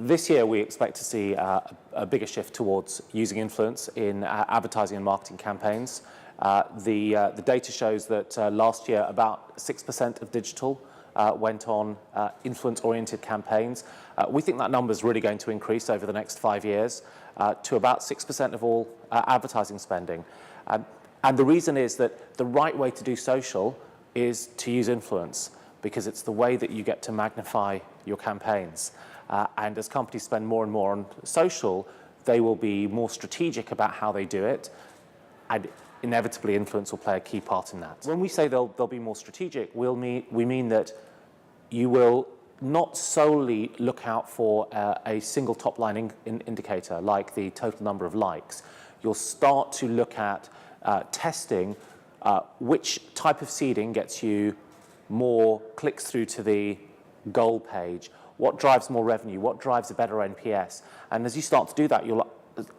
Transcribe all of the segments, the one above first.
This year, we expect to see a bigger shift towards using influence in advertising and marketing campaigns. The data shows that last year, about 6% of digital went on influence-oriented campaigns. We think that number is really going to increase over the next 5 years to about 6% of all advertising spending. And the reason is that the right way to do social is to use influence, because it's the way that you get to magnify your campaigns. And as companies spend more and more on social, they will be more strategic about how they do it, and inevitably influence will play a key part in that. When we say they'll be more strategic, we mean that you will not solely look out for a single top-line indicator like the total number of likes. You'll start to look at testing which type of seeding gets you more clicks through to the goal page, what drives more revenue, what drives a better NPS. And as you start to do that, you'll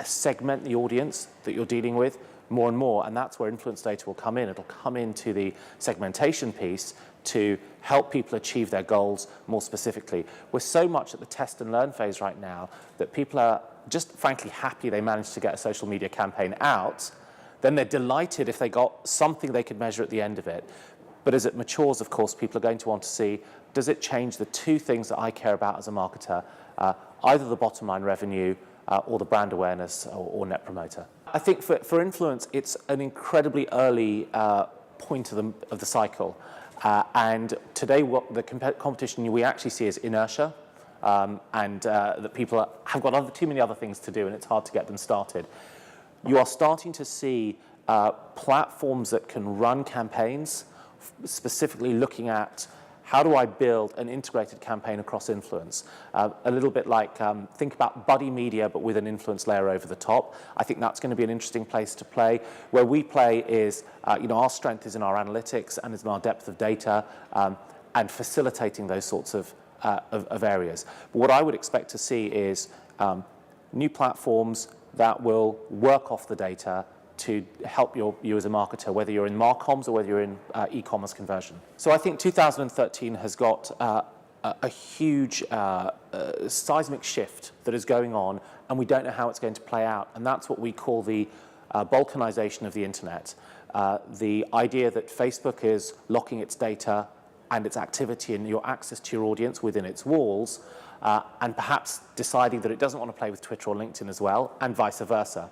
segment the audience that you're dealing with more and more, and that's where influence data will come in. It'll come into the segmentation piece to help people achieve their goals more specifically. We're so much at the test and learn phase right now that people are just frankly happy they managed to get a social media campaign out. Then they're delighted if they got something they could measure at the end of it. But as it matures, of course, people are going to want to see, does it change the two things that I care about as a marketer, either the bottom line revenue or the brand awareness or net promoter? I think for influence, it's an incredibly early point of the cycle. And today, what the competition we actually see is inertia, and that people have got too many other things to do, and it's hard to get them started. You are starting to see platforms that can run campaigns, specifically looking at how do I build an integrated campaign across influence? A little bit like, think about buddy media, but with an influence layer over the top. I think that's going to be an interesting place to play. Where we play is, our strength is in our analytics and is in our depth of data, and facilitating those sorts of areas. But what I would expect to see is new platforms that will work off the data to help you as a marketer, whether you're in marcoms or whether you're in e-commerce conversion. So I think 2013 has got a huge seismic shift that is going on, and we don't know how it's going to play out. And that's what we call the balkanization of the internet. The idea that Facebook is locking its data and its activity and your access to your audience within its walls, and perhaps deciding that it doesn't want to play with Twitter or LinkedIn as well, and vice versa.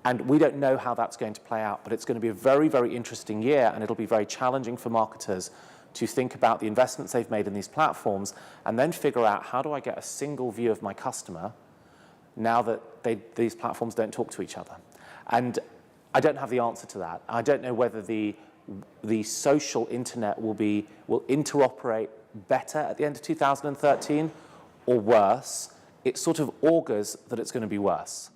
And we don't know how that's going to play out, but it's going to be a very, very interesting year, and it'll be very challenging for marketers to think about the investments they've made in these platforms and then figure out, how do I get a single view of my customer now that these platforms don't talk to each other? And I don't have the answer to that. I don't know whether the social internet will interoperate better at the end of 2013 or worse. It sort of augurs that it's going to be worse.